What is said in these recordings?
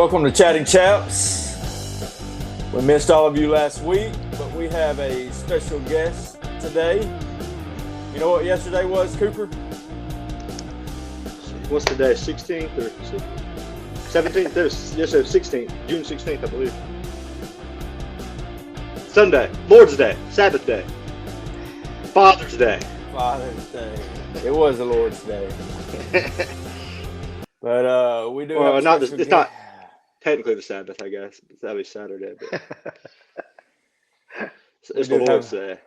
Welcome to Chatting Chaps. We missed all of you last week, but we have a special guest today. You know what yesterday was, Cooper? What's today? 16th or 17th? Yes, 16th. June 16th, I believe. Sunday. Lord's Day. Sabbath Day. Father's Day. Father's Day. It was the Lord's Day. But we do have a special it's not technically the Sabbath, I guess. That'd be Saturday, but it's the Lord's Day.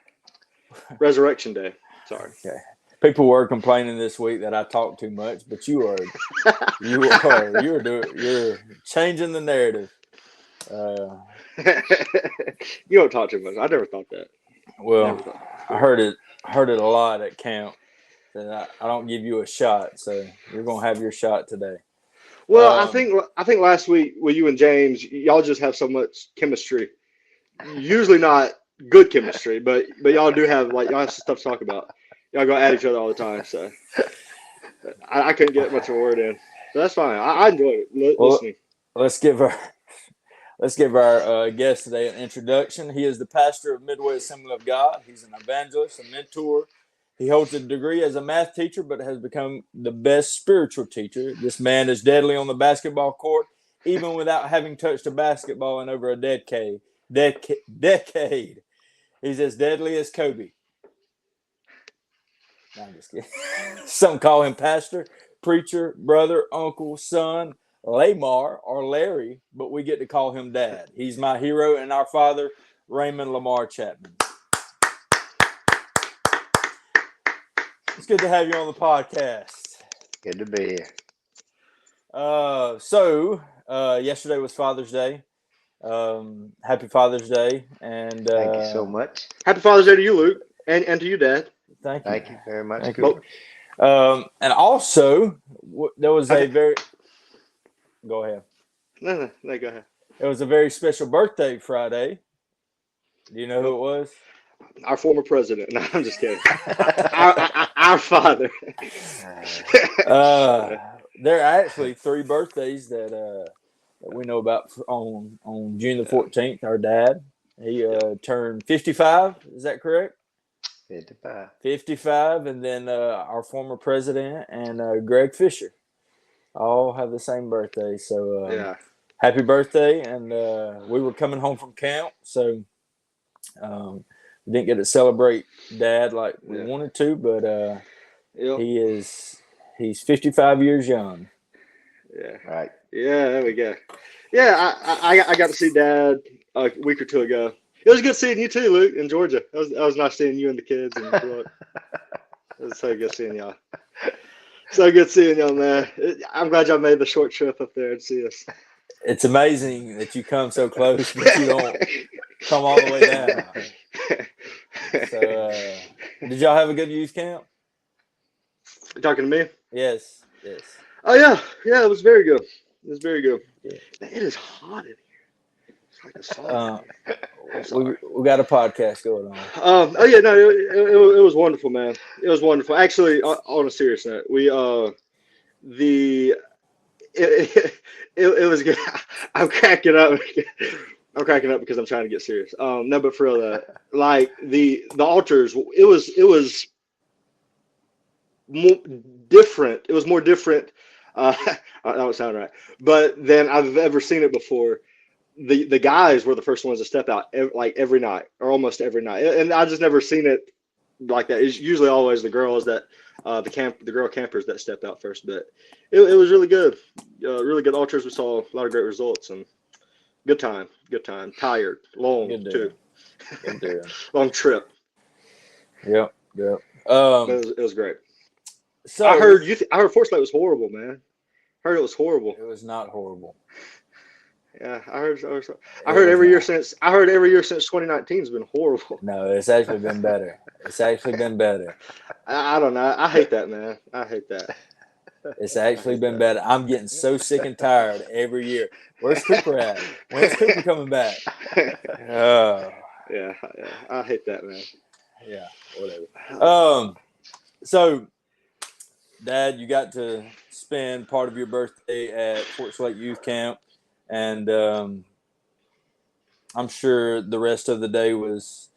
Resurrection Day. Sorry. Okay. People were complaining this week that I talk too much, but you're changing the narrative. You don't talk too much. I never thought that. Well, I heard it a lot at camp. That I don't give you a shot, so you're gonna have your shot today. Well, I think last week with you and James, y'all just have so much chemistry. Usually not good chemistry, but y'all do have y'all have stuff to talk about. Y'all go at each other all the time, so I couldn't get much of a word in. But that's fine. I enjoy it listening. Let's give our guest today an introduction. He is the pastor of Midway Assembly of God. He's an evangelist, a mentor. He holds a degree as a math teacher, but has become the best spiritual teacher. This man is deadly on the basketball court, even without having touched a basketball in over a decade. He's as deadly as Kobe. No, I'm just kidding. Some call him pastor, preacher, brother, uncle, son, Lamar, or Larry, but we get to call him Dad. He's my hero and our father, Raymond Lamar Chapman. It's good to have you on the podcast. Good to be here. So yesterday was Father's Day. Happy Father's Day. And thank you so much. Happy Father's Day to you, Luke, and to you, Dad. Thank you. Thank you very much. Thank you. And also, there was a very... Go ahead. No, go ahead. It was a very special birthday Friday. Do you know who it was? Our former president. No, I'm just kidding. our father. There are actually three birthdays that we know about on June the 14th. Our dad, he turned 55. Is that correct? 55. 55, and then our former president and Greg Fisher all have the same birthday. So happy birthday! And we were coming home from camp, so we didn't get to celebrate Dad like we wanted to, but he's 55 years young. Yeah. Right. Yeah, there we go. Yeah, I got to see Dad a week or two ago. It was good seeing you too, Luke, in Georgia. That was nice seeing you and the kids. And it was so good seeing y'all. So good seeing y'all, man. I'm glad y'all made the short trip up there and see us. It's amazing that you come so close, but you don't come all the way down. So, did y'all have a good youth camp? You talking to me? Yes. Oh yeah, it was very good. It was very good. Yeah. It is hot in here. It's like a sauna. We got a podcast going on. It was wonderful, man. It was wonderful. Actually, on a serious note, it was good. I'm cracking up. I'm cracking up because I'm trying to get serious. No, but for real, like the altars, it was more different. It was more different. That don't sound right, but then I've ever seen it before. The guys were the first ones to step out every night or almost every night, and I just never seen it like that. It's usually always the girls that the girl campers that step out first. But it was really good, really good altars. We saw a lot of great results and good time. Tired, long too. Long trip. Yep. It was great. So I heard Force Light was horrible, man. Heard it was horrible. It was not horrible. Yeah, I heard every year since 2019 has been horrible. No, it's actually been better. I don't know. I hate that, man. I hate that. It's actually been better. I'm getting so sick and tired every year. Where's Cooper at? When's Cooper coming back? Yeah, I hate that, man. Yeah, whatever. So, Dad, you got to spend part of your birthday at Fort Slate Youth Camp. and I'm sure the rest of the day was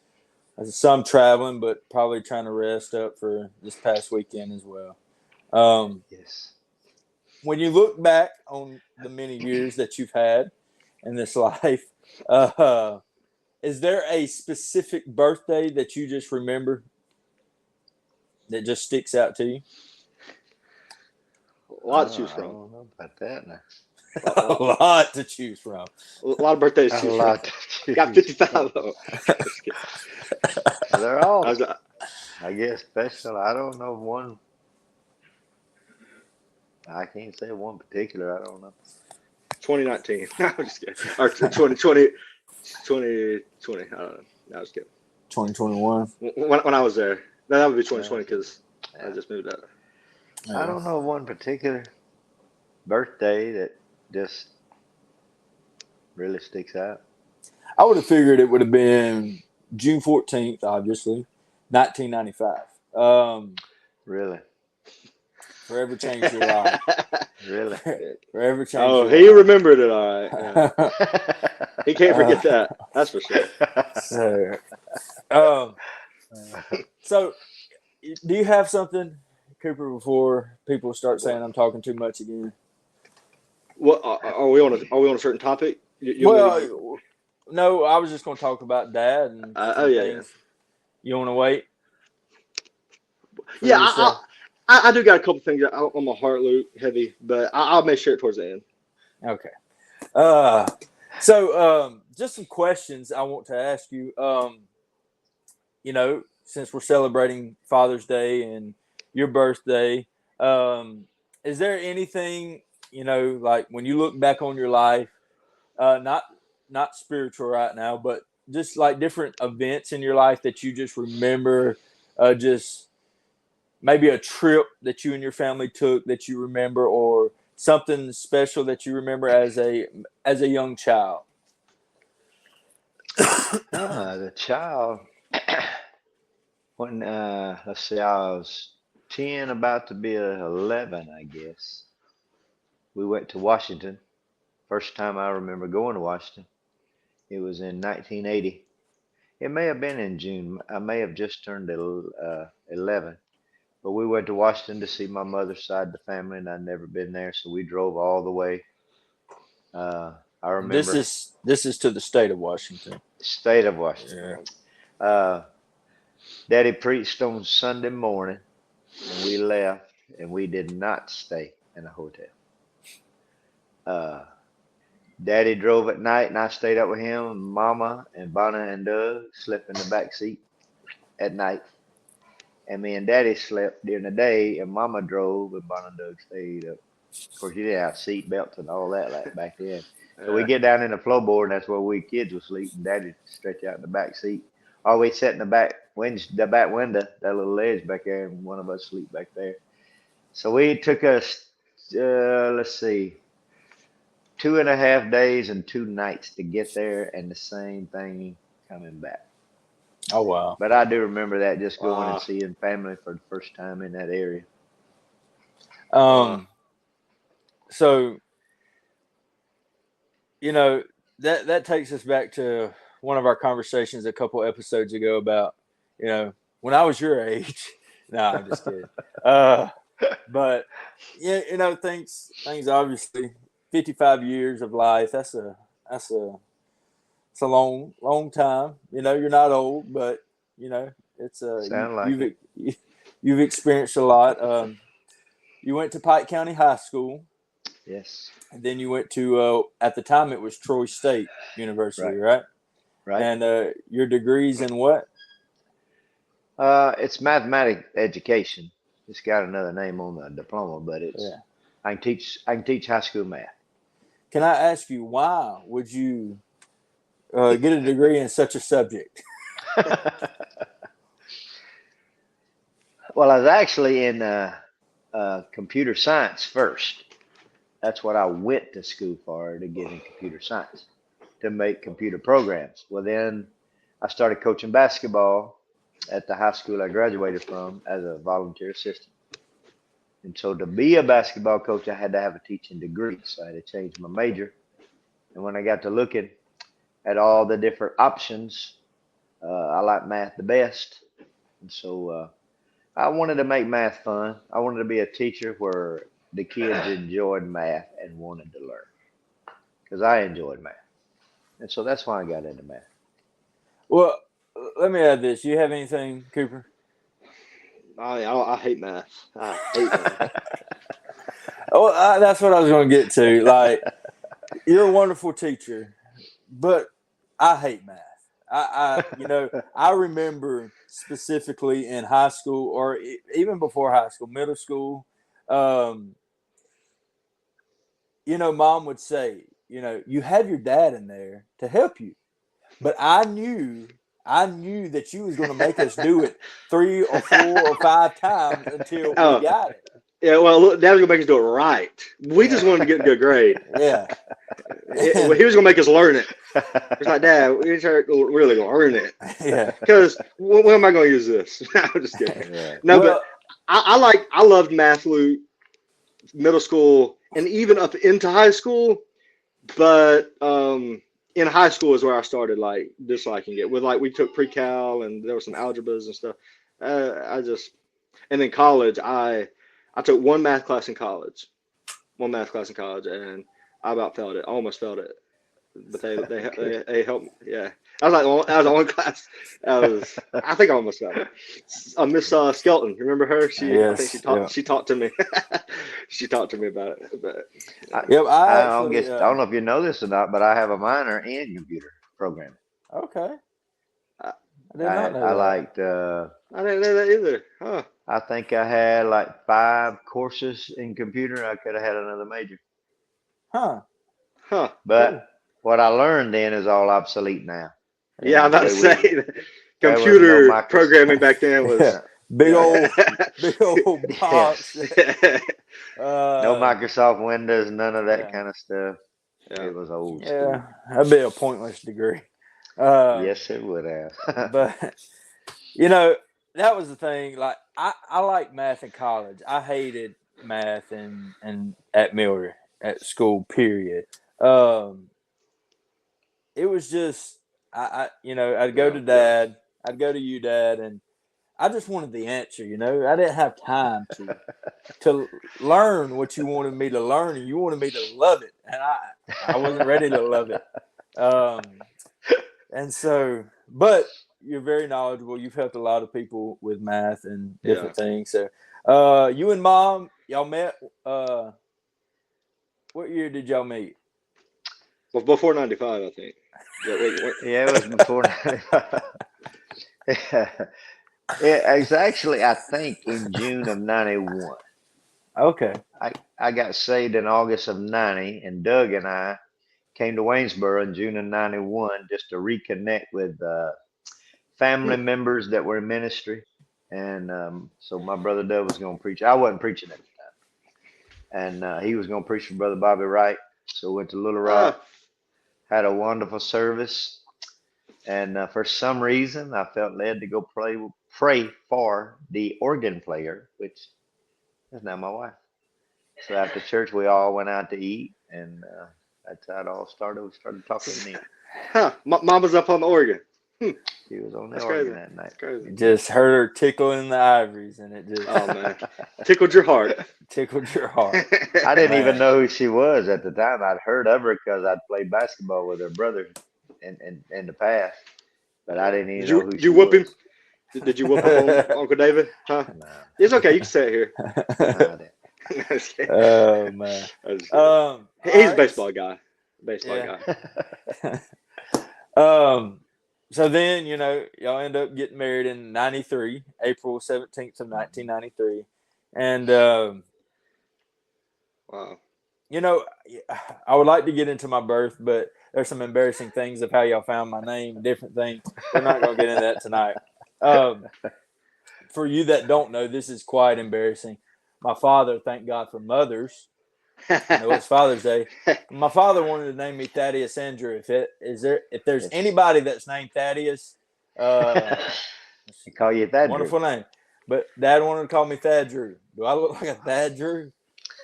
some traveling, but probably trying to rest up for this past weekend as well. Yes. When you look back on the many years that you've had in this life, is there a specific birthday that you just remember that just sticks out to you? A lot to choose I from. don't know about that now. A lot to choose from. A lot of birthdays to A choose lot from. to Got choose 55 from. of them. Just kidding. They're all, I was, I guess, special. I don't know one. I can't say one particular. I don't know. 2019. No, I'm just kidding. Or 2020. 2020. I don't know. No, I was kidding. 2021. When I was there. No, that would be Yeah. 2020 because I Yeah. just moved out. I don't know one particular birthday that just really sticks out. I would have figured it would have been June 14th, obviously, 1995. Really, Forever changed your life. really. Forever changed Oh, your he life. remembered it all right. Yeah. He can't forget that. That's for sure. So, um, so, do you have something, Cooper, before people start saying I'm talking too much again? What are we on a certain topic? Well, no, I was just going to talk about Dad and some yeah. things. You want to wait? Yeah, yourself? I do got a couple things on my heart, Luke, heavy, but I'll make sure it towards the end. Okay. So just some questions I want to ask you. Since we're celebrating Father's Day and your birthday, is there anything, like when you look back on your life, not spiritual right now, but just like different events in your life that you just remember, just maybe a trip that you and your family took that you remember, or something special that you remember as a young child? The child, when, let's see, I was 10, about to be 11, I guess. We went to Washington. First time I remember going to Washington. It was in 1980. It may have been in June. I may have just turned 11. But we went to Washington to see my mother's side of the family, and I'd never been there, so we drove all the way. I This remember is to the state of Washington. state of Washington. Yeah. Daddy preached on Sunday morning, and we left, and we did not stay in a hotel. Daddy drove at night, and I stayed up with him. Mama and Bonner and Doug slept in the back seat at night. And me and Daddy slept during the day, and Mama drove, and Bonner and Doug stayed up. Of course, you didn't have seat belts and all that like back then. So we get down in the floorboard, and that's where we kids would sleep, and Daddy stretch out in the back seat. Always sat in the back window, that little ledge back there, and one of us sleep back there. So we took us, let's see, 2.5 days and 2 nights to get there, and the same thing coming back. Oh wow! But I do remember that, just going and seeing family for the first time in that area. So that takes us back to one of our conversations a couple episodes ago about when I was your age. No, I'm just kidding. But yeah, things obviously 55 years of life. That's a long time. You're not old, but it's Sound like it. you've experienced a lot. You went to Pike County High School. Yes. And then you went to at the time it was Troy State University, right? Right. And your degree's in what? It's mathematics education. It's got another name on the diploma, but it's I can teach high school math. Can I ask you, why would you get a degree in such a subject? Well, I was actually in computer science first. That's what I went to school for, to get in computer science, to make computer programs. Well, then I started coaching basketball at the high school I graduated from as a volunteer assistant. And so to be a basketball coach, I had to have a teaching degree. So I had to change my major And when I got to looking at all the different options, I like math the best. And so I wanted to make math fun. I wanted to be a teacher where the kids enjoyed math and wanted to learn because I enjoyed math. And so that's why I got into math. Well, let me add this. You have anything, Cooper? I hate math. I hate math. Oh, that's what I was going to get to. Like, you're a wonderful teacher, but I hate math. I remember specifically in high school or even before high school, middle school, Mom would say, you have your dad in there to help you. But I knew that you was going to make us do it 3 or 4 or 5 times until we got it. Yeah, well, look, Dad was going to make us do it right. We just wanted to get a good grade. Yeah. He was going to make us learn it. It's like, Dad, we really learn it. Yeah. Because when am I going to use this? I'm just kidding. Yeah. No, well, but I loved math, Luke, middle school, and even up into high school. But in high school is where I started like disliking it. With like we took pre-cal and there were some algebras and stuff. And then college, I took one math class in college, and I about failed it. I almost failed it, but they helped me. Yeah, that was the only class. I think I almost failed it. Miss Skelton, remember her? I think she talked to me. She talked to me about it. But I don't know if you know this or not, but I have a minor in computer programming. Okay. I liked. I didn't know that either. Huh. I think I had like 5 courses in computer. I could have had another major. Huh. But what I learned then is all obsolete now. Yeah, I'm about to say computer programming back then was big old box. No Microsoft Windows, none of that kind of stuff. Yeah. It was old school. Yeah, that'd be a pointless degree. Yes, it would have. But that was the thing. Like I liked math in college. I hated math and at Miller at school. Period. It was just I'd go to Dad. I'd go to you, Dad, and I just wanted the answer. I didn't have time to learn what you wanted me to learn, and you wanted me to love it, and I wasn't ready to love it. And so, but you're very knowledgeable. You've helped a lot of people with math and different things. So, you and Mom, y'all met. What year did y'all meet? Well, before '95, I think. Yeah, it was before '95. It's actually, I think, in June of '91. Okay. I got saved in August of '90, and Doug and I came to Waynesboro in June of '91 just to reconnect with family members that were in ministry. And so my brother Doug was going to preach. I wasn't preaching at the time. And he was going to preach for Brother Bobby Wright. So went to Little Rock, had a wonderful service. And for some reason, I felt led to go pray for the organ player, which is now my wife. So after church, we all went out to eat, and that's how it all started. We started talking to me. Huh. Mom was up on the organ. She was on the organ that night. That's crazy. Just heard her tickling the ivories, and it just man, tickled your heart. Tickled your heart. I didn't even know who she was at the time. I'd heard of her because I'd played basketball with her brother in the past, but I didn't even know who she was. Did you whoop him? Did you whoop him, Uncle David? Huh? No. It's okay. You can say it here. No, Oh man. He's a baseball guy. So then, y'all end up getting married in '93, April 17th of 1993. And, wow. I would like to get into my birth, but there's some embarrassing things of how y'all found my name, different things. We're not going to get into that tonight. For you that don't know, this is quite embarrassing. My father, thank God for mothers. It's Father's Day. My father wanted to name me Thaddeus Andrew. If there's anybody that's named Thaddeus, he call you Thad. Wonderful name. But Dad wanted to call me Thad Drew. Do I look like a Thad Drew?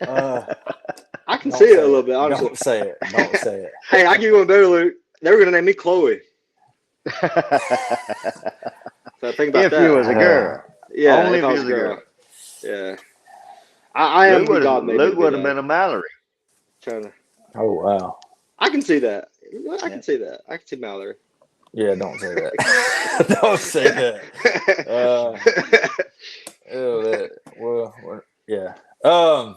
I I can Don't see it say a little bit, honestly. Don't say it. Don't say it. Hey, I give you one better, Luke. They were gonna name me Chloe. So think about If that. you was a girl. Yeah, Only if if I you was was a girl. Yeah. I am who God made me Luke to be. would have been a Mallory. Trying to, Oh wow. I can see that. I Yeah. can see that. I can see Mallory. Yeah, don't say that. Don't say that. Well, yeah. I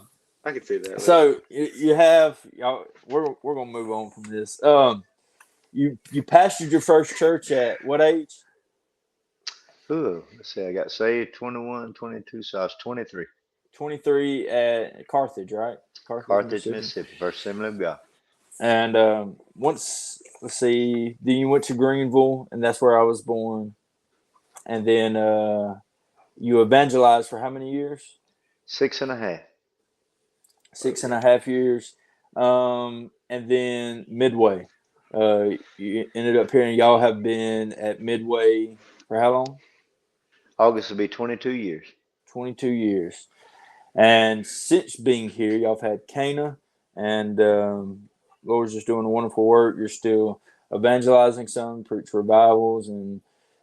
can see that. So you have y'all. We're gonna move on from this. You pastored your first church at what age? Ooh, let's see. I got saved 21, 22, so I was 23. 23 at Carthage, right? Carthage, Mississippi, First Assembly of God. And once, let's see, then you went to Greenville, and that's where I was born. And then you evangelized for how many years? 6.5. 6.5 years. And then Midway. You ended up hearing y'all have been at Midway for how long? August will be 22 years. 22 years. And since being here, y'all have had Cana, and Lord's just doing a wonderful work. You're still evangelizing some, preach revivals and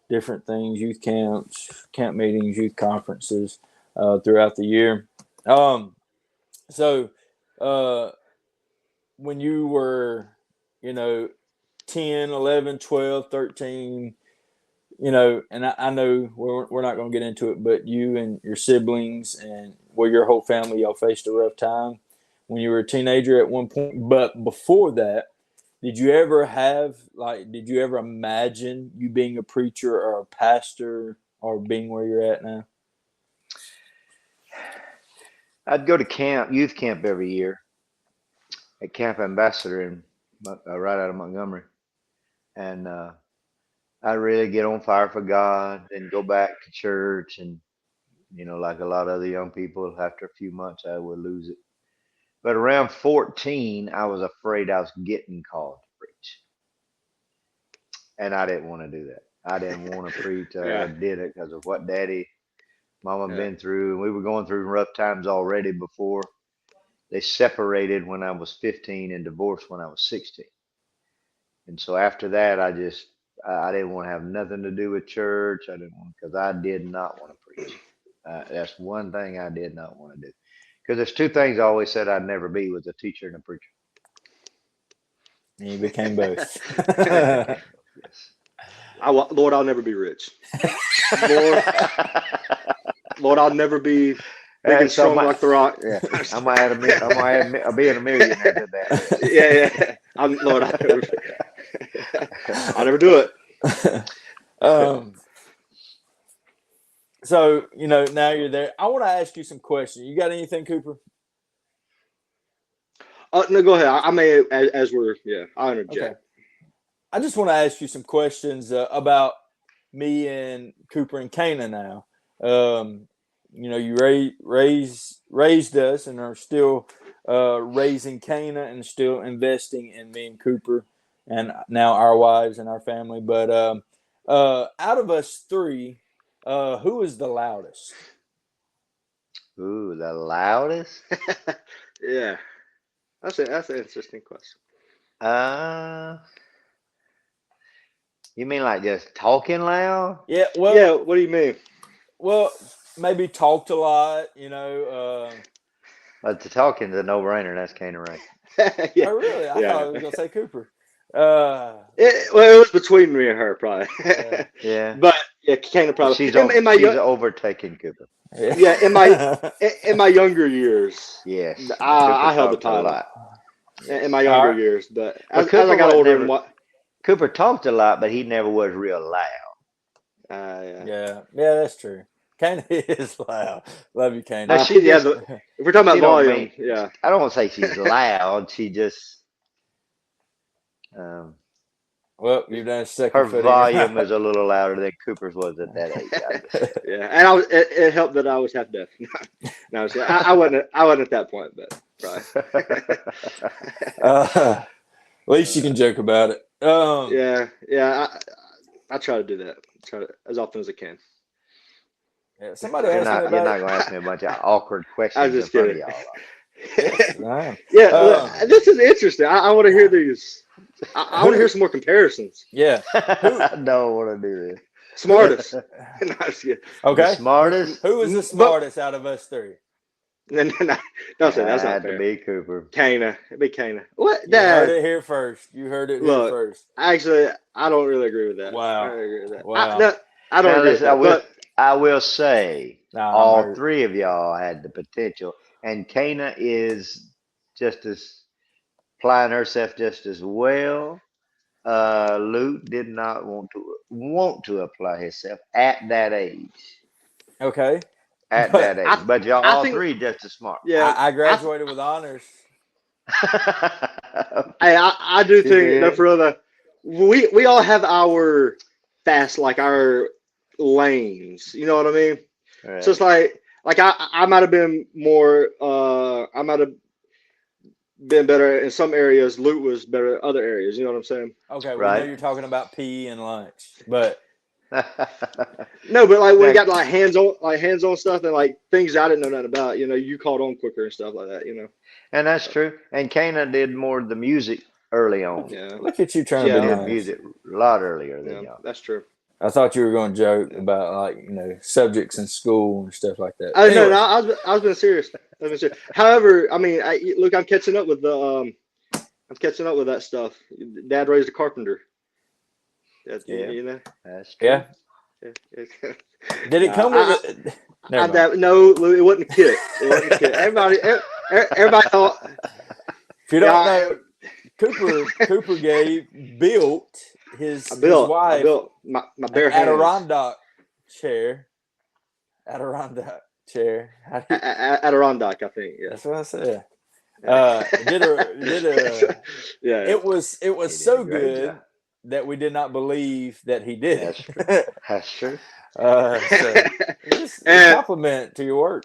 different things, youth camps, camp meetings, youth conferences throughout the year. So when you were, 10, 11, 12, 13, and I know we're not going to get into it, but you and your siblings and your whole family, y'all faced a rough time when you were a teenager at one point. But before that, did you ever imagine you being a preacher or a pastor or being where you're at now? I'd go to youth camp every year at Camp Ambassador right out of Montgomery. And I really get on fire for God and go back to church. And, like a lot of other young people, after a few months, I would lose it. But around 14, I was afraid I was getting called to preach. And I didn't want to do that. I didn't want to preach. I did it because of what Daddy, Mama been through. And we were going through rough times already before they separated when I was 15 and divorced when I was 16. And so after that, I didn't want to have nothing to do with church. Because I did not want to preach. That's one thing I did not want to do. Because there's two things I always said I'd never be, was a teacher and a preacher. And you became both. Yes. Lord, I'll never be rich. Lord, I'll never be big and strong like the Rock. Yeah, I'm gonna be a millionaire to that. Yeah. Lord, I'll never do it. So, now you're there. I want to ask you some questions. You got anything, Cooper? No, go ahead. I may, I'll interject. Okay. I just want to ask you some questions about me and Cooper and Cana now. You raised us and are still raising Cana and still investing in me and Cooper and now our wives and our family. But out of us three, who is the loudest? Ooh, the loudest? Yeah. That's an interesting question. You mean like just talking loud? Yeah. Well. Yeah. What do you mean? Well, maybe talked a lot. But the talking's a no-brainer. That's Kane Ray. Yeah. Oh, really? I thought I was gonna say Cooper. It was between me and her, probably. Yeah. But yeah, Kane probably. She's overtaking Cooper. Yeah. In my younger years. Yes. I held the title. A lot. In my younger years, but as Cooper I got older, Cooper talked a lot, but he never was real Yeah. loud. Yeah, that's true. Kane is loud. Love you, Kane. No, if we're talking about volume, yeah. I don't want to say she's loud. She just. Well, you've done a second. Her volume is a little louder than Cooper's was at that age. Yeah, and it helped that I was half deaf. No, I wasn't at that point, but right. At least you can joke about it. Yeah. I try to do that. As often as I can. Yeah, somebody asked me about You're not going to ask me a bunch of awkward questions I was just in front kidding. of Yes, I am. Yeah, this is interesting. I want to hear these. I want to hear some more comparisons. Yeah. Who? I don't want to do this. Smartest. No, Okay. The smartest? Who is the smartest out of us three? no, don't say that. That's not Had to fair. be Cooper. Kana. It'd be Kana. What, You Dad? heard it here first. You heard it Look, here first. Actually, I don't really agree with that. Wow. I don't agree with that. Wow. I don't Now, agree with listen, that. I will say Nah, I'm all hurt. three of y'all had the potential, and Kana is just as applying herself just as well. Luke did not want to apply himself at that age. Okay. At But that age, but y'all I all think- three just as smart. Yeah, I graduated with honors. Hey, I do You think did? no, for real though, we all have our fast, like our lanes. You know what I mean? Right. So it's like I might have been more. I might have been better in some areas. Luke was better in other areas. You know what I'm saying? Okay, we Right. know you're talking about PE and lunch, but No, but like when you Like- got like hands on stuff and like things I didn't know nothing about. You know, you caught on quicker and stuff like that. You know. And that's true. And Kana did more of the music early on. Yeah. look at you trying Yeah. to He be did nice. music a lot earlier than Yeah, y'all. that's true. I thought you were going to joke about like subjects in school and stuff like that. Oh Anyway, no, I was being serious. However, I mean, look, I'm catching up with that stuff. Dad raised a carpenter. Yeah. You know. yeah. That's true. Did it come with it? Never mind. No, it wasn't a kit. It wasn't a kit. Everybody thought. If you don't Yeah, know, Cooper built his I built wife my bare an hands. Adirondack chair. Adirondack chair. How do you- Adirondack, I think. Yeah. That's what I said. Yeah. Did a Yeah. it was He did so a great good job. that we did not believe that he did That's it. That's true. So just a And- compliment to your work.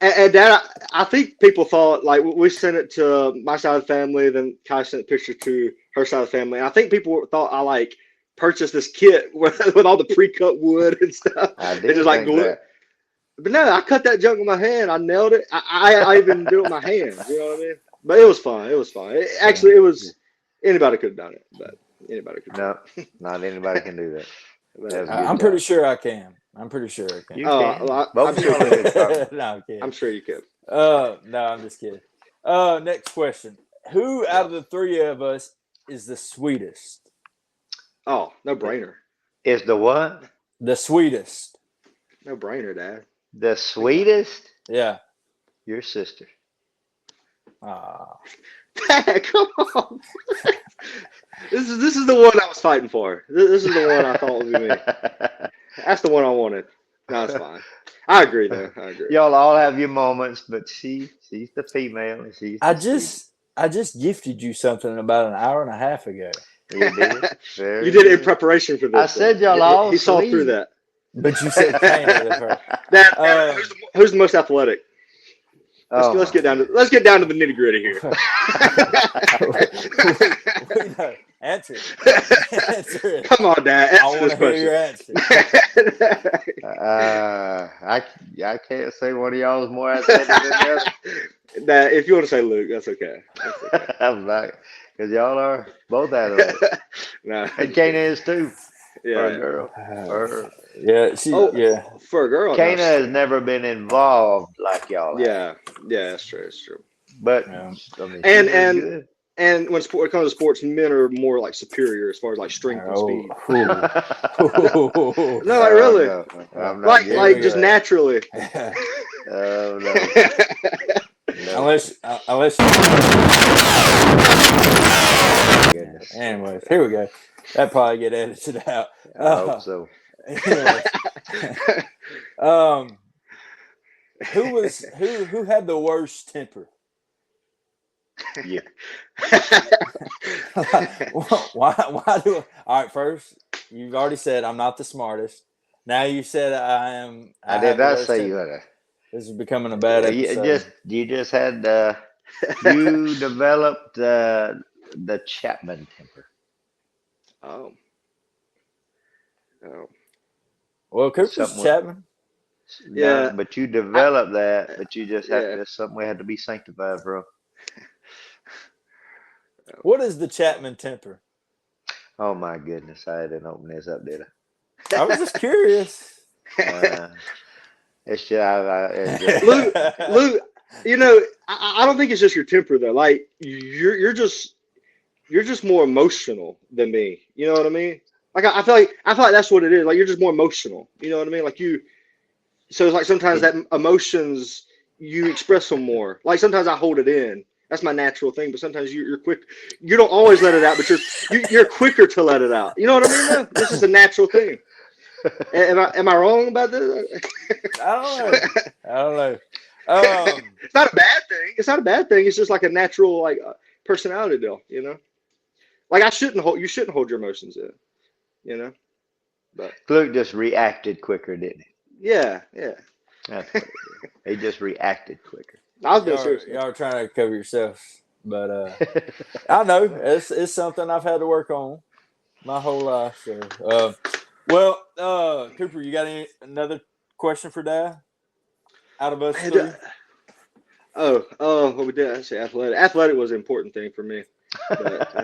And Dad, I think people thought like we sent it to my side of the family, then Kai sent a picture to her side of the family. And I think people thought I like purchased this kit with all the pre-cut wood and stuff. I And did just like think glue. that. But no, I cut that junk with my hand. I nailed it. I even do it with my hands. You know what I mean? But it was fun. It was fun. Actually, it was anybody could have done it, but anybody could. No, not anybody can do that. That was a good I'm job. pretty sure I can. I'm pretty sure I can. You Oh, can. well, Both I'm of sure y'all you are good carpenters. No, I'm kidding. I'm sure you could. No, I'm just kidding. Next question. Who out of the three of us is the sweetest? Oh, no brainer. Is the what? The sweetest. No brainer, Dad. The sweetest? Yeah. Your sister. Ah. Dad, come on. This is the one I was fighting for. This is the one I thought would be me. That's the one I wanted. No, it's fine. I agree, though. I agree. Y'all all have your moments, but she's the female. And she's the I just gifted you something about an hour and a half ago. sweetest. You did. Very You did it in good. preparation for this. I said y'all He- all He saw sweet. through that. But you said Kana the first. Dad, who's the most athletic? Oh, Let's get down to the nitty gritty here. Wait, no. Answer it. Answer it. Come on, Dad. I Answer want to hear this your answer. I can't say one of y'all is more athletic than the other. Dad, if you want to say Luke, that's okay. That's okay. I'm not, because y'all are both athletic. No. And Kana is too. For a Yeah. girl. For her. Yeah, she. Oh, Yeah, for a girl. Kana no. has never been involved like y'all have. Yeah. Yeah, that's true. That's true. But Yeah. I mean, And- she was good. And when it comes to sports, men are more like superior as far as like strength and speed. Oh. No, like really. No, I'm not Like giving like you just that. naturally. Oh no. No. unless. Goodness. Anyways, here we go. That probably get edited out. I hope so. Anyways, who had the worst temper? Yeah. why do? All right, first you've already said I'm not the smartest. Now you said I am. I have did the not worst say you temper. had a. This is becoming a bad episode. You just had you developed the Chapman temper. Oh. Oh. Well, Cooper's Something with- Chapman. Yeah. No, but you develop that, but you just have to, something we had to be sanctified, bro. What is the Chapman temper? Oh my goodness, I didn't open this up, did I? I was just curious. It's just, Luke, you know, I don't think it's just your temper though. Like you're just more emotional than me. You know what I mean? Like I feel like that's what it is. Like you're just more emotional. You know what I mean? Like so it's like sometimes that emotions you express them more. Like sometimes I hold it in. That's my natural thing. But sometimes you're quick. You don't always let it out, but you're quicker to let it out. You know what I mean? Though? This is a natural thing. Am I wrong about this? I don't know. It's not a bad thing. It's not a bad thing. It's just like a natural personality deal. You know, like you shouldn't hold your emotions in. You know, but Luke just reacted quicker, didn't he? Yeah. That's what he just reacted quicker. I was being serious. Y'all are trying to cover yourself, but I know it's something I've had to work on my whole life. So, Cooper, you got another question for Dad? Out of us three? What we did? I say athletic. Athletic was an important thing for me. But,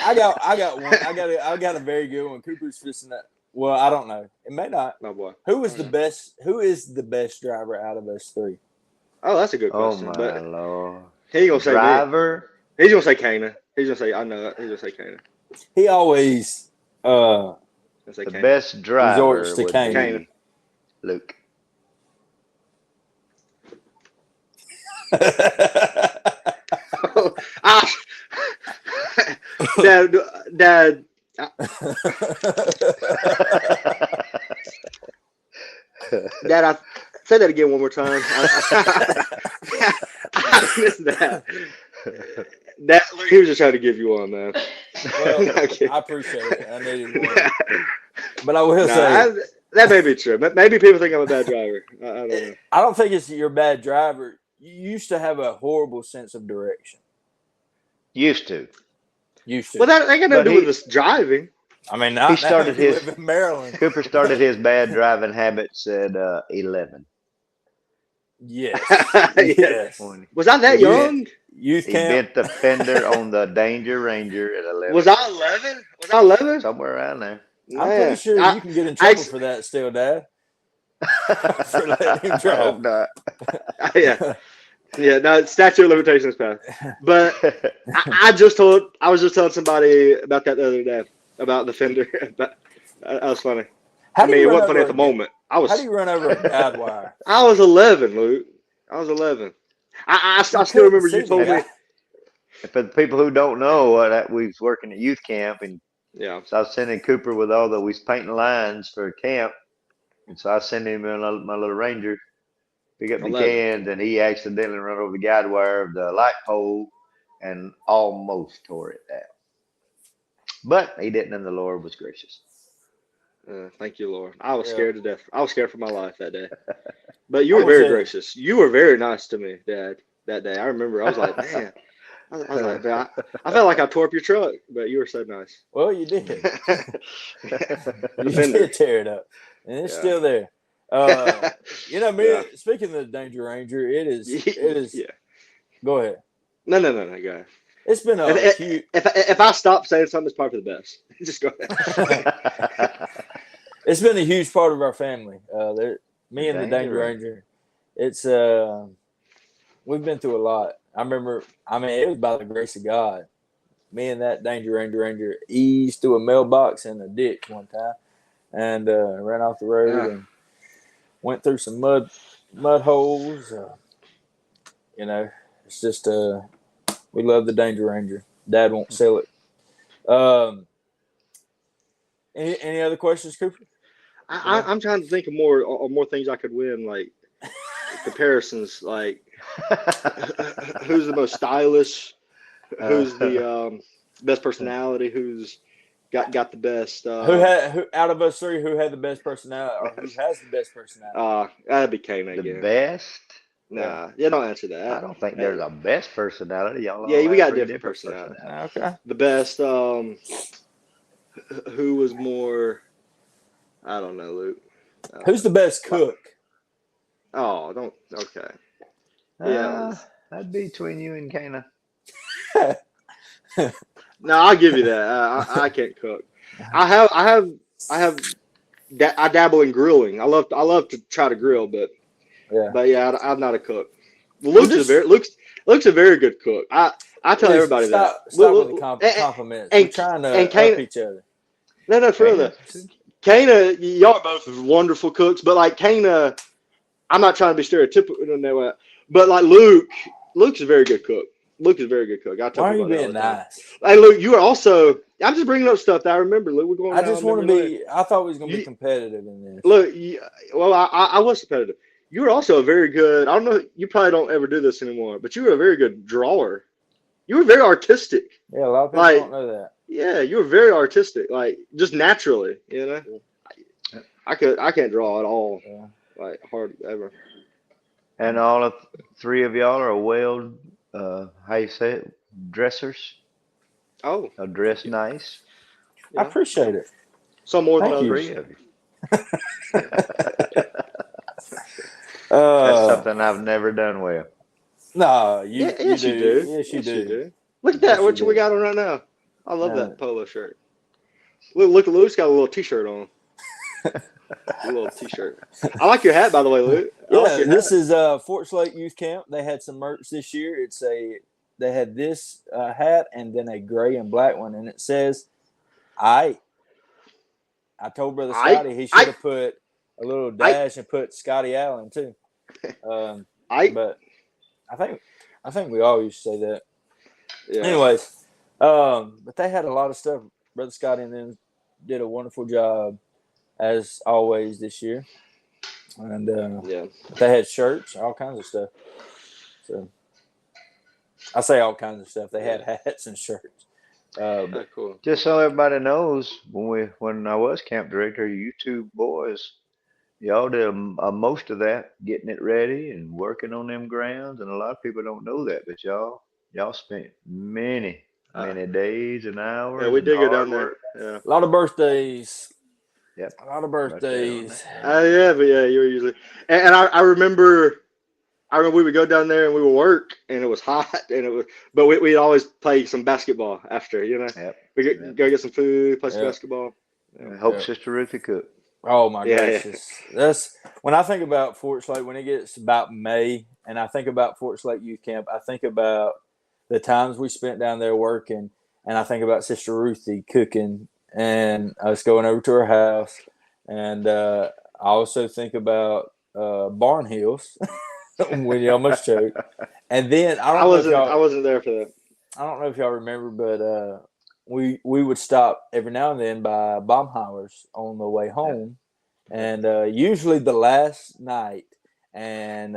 I got one. I got a very good one. Cooper's fixing that. Well, I don't know. It may not. My boy. Who is the best? Who is the best driver out of us three? Oh, that's a good question. Oh my Lord! He ain't gonna say driver. Me. He's gonna say Kana. He's gonna say I know that. He's gonna say Kana. He always the best driver resorts to would Kana. be Luke. Dad. Dad, I say that again one more time. I missed that. Look, he was just trying to give you one, man. Well, I appreciate it. I needed one. But I will say that may be true. Maybe people think I'm a bad driver. I don't know. I don't think it's you're a bad driver. You used to have a horrible sense of direction. Used to. Well, that ain't got nothing to do with this driving. I mean, he started his in Maryland. Cooper started his bad driving habits at 11. Yes. Yes. Was I that young? Youth camp. He bent the fender on the Danger Ranger at 11. Was I 11? Was I 11? Somewhere around there. I'm pretty sure you can get in trouble for that still, Dad. For letting him drive. Not. Yeah, no, statute of limitations passed. But I was just telling somebody about that the other day, about the fender. That was funny. It wasn't funny at the moment. How do you run over a guide wire? I was 11, Luke. I was 11. I still remember you told me. For the people who don't know, we was working at youth camp, and so I was sending Cooper with we was painting lines for camp, and so I sent him in my little Ranger, pick up the cans, and he accidentally run over the guide wire of the light pole and almost tore it down. But he didn't, and the Lord was gracious. Thank you, Lord. I was scared to death. I was scared for my life that day. But you were very gracious. You were very nice to me, Dad, that day. I remember. I was like, man. I was like, man, I felt like I tore up your truck, but you were so nice. Well, you did. You did tear it up, and it's still there. Speaking of the Danger Ranger, it is. Yeah. Go ahead. No, go ahead. It's been if I stop saying something, it's probably the best. Just go ahead. It's been a huge part of our family. Me and the Danger Ranger. It's we've been through a lot. I remember. It was by the grace of God. Me and that Danger Ranger eased through a mailbox in a ditch one time, and ran off the road and went through some mud holes. It's just we love the Danger Ranger. Dad won't sell it. Any other questions, Cooper? I'm trying to think of more things I could win, like comparisons, like who's the most stylish, who's the best personality, who's got the best. Who out of us three? Who had the best personality, or who has the best personality? That'd be Kane again. The best. Nah, don't answer that. I don't think there's a best personality. Y'all we got different personalities. Okay. The best. Who was more? I don't know, Luke. Who's the best cook? Oh, don't. Okay. Yeah. That'd be between you and Kana. No, I'll give you that. I can't cook. I dabble in grilling. I love to try to grill, but Yeah. yeah, I'm not a cook. I'm just Luke's a very good cook. I tell please everybody that. stop with the And compliments. We're trying to up Kana, each other. no, for real. Kana, y'all are both wonderful cooks, but like Kana, I'm not trying to be stereotypical in that way, but like Luke's a very good cook. Luke is a very good cook. I tell Why are you people that all being the time. nice? Hey, Luke, you are also. I'm just bringing up stuff that I remember. Luke, we're going I down just want to memory lane. be. I thought we was gonna be You, competitive in this. Look, well, I was competitive. You were also a very good. I don't know. You probably don't ever do this anymore, but you were a very good drawer. You were very artistic. Yeah, a lot of people Like, don't know that. yeah, you were very artistic. Like, just naturally, you know. Yeah. I can't draw at all. Yeah. Like, hard ever. And all of three of y'all are well, how you say it, dressers. Oh, thank Dress you. nice. I Yeah, appreciate it. some more than Thank you. others. Three of you. That's Uh, something I've never done well. no, Yeah, you yes, you do. do. Yes, you Yes, you do. do. Look at Yes, that. you What we do. got on right now? I love Uh, that polo shirt. Look, Luke's got a little T-shirt on. A little T-shirt. I like your hat, by the way, Luke. I like yeah, your this hat. is Fort Slate Youth Camp. They had some merch this year. They had this hat and then a gray and black one, and it says, "I." I told Brother I, Scotty he should I, have put a little I, dash and put Scotty Allen too. I. But I think we all used to say that. Yeah. Anyways, but they had a lot of stuff. Brother Scotty and them did a wonderful job as always this year, and Yeah. they had shirts, all kinds of stuff. So I say all kinds of stuff. They had hats and shirts. But Cool. Just so everybody knows, when I was camp director, you two boys, y'all did most of that, getting it ready and working on them grounds. And a lot of people don't know that, but y'all spent many, many days and Yeah, hours we and did go hard down there. work. Yeah. a lot of birthdays. Yep, A lot of right there on birthdays. that. Yeah, but yeah, you were usually. And I remember. I remember we would go down there and we would work, and it was hot, and it was. But we'd always play some basketball after, you know. Yep. We go get some food, play some Yeah. basketball. Yeah. I hope Yeah. Sister Ruthie cooked. Oh my Yeah, gracious! That's when I think about Fort Slate. When it gets about May, and I think about Fort Slate Youth Camp, I think about the times we spent down there working, and I think about Sister Ruthie cooking, and us going over to her house, and I also think about Barn Hills when you almost choked, and then I don't know if I y'all. wasn't there for that. I don't know if y'all remember, but we would stop every now and then by Baumhauer's on the way home, and usually the last night, and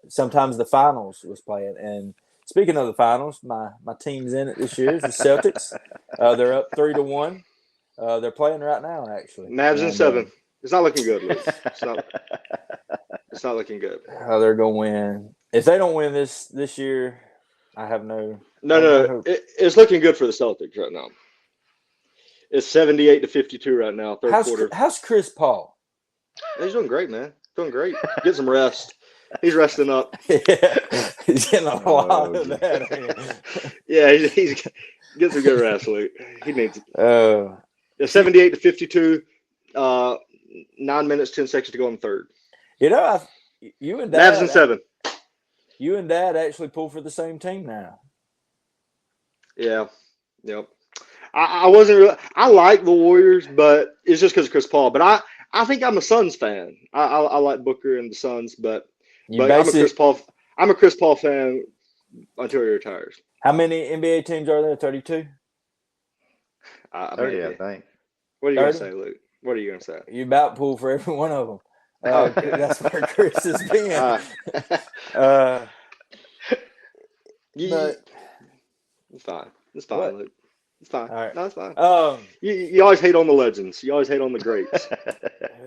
sometimes the finals was playing. And speaking of the finals, my team's in it this year is the Celtics. They're up 3-1. They're playing right now, actually. Mavs in And 7. It's not looking good, Luke. It's not. It's not looking good. they're gonna win. If they don't win this year, I have no No. hope. It's looking good for the Celtics right now. It's 78-52 right now, third quarter. How's Chris Paul? He's doing great, man. Doing great. Get some rest. He's resting up. Yeah, he's getting a lot of that. Yeah, he's get some good rest, Luke. He needs it. Oh, 78-52. 9 minutes, 10 seconds to go in third. you know, you and Mavs in Dad, 7. you and Dad actually pull for the same team now. Yeah. Yep. I wasn't. I like the Warriors, but it's just because of Chris Paul. But I think I'm a Suns fan. I like Booker and the Suns, but I'm a Chris Paul. I'm a Chris Paul fan until he retires. How many NBA teams are there? 32? 30, I think. What are you gonna 30? say, Luke? What are you gonna say? You about pull for every one of them. Okay. That's where Chris has been. But it's fine. It's fine, what? Luke. It's fine. All right. No, it's fine. You always hate on the legends. You always hate on the greats.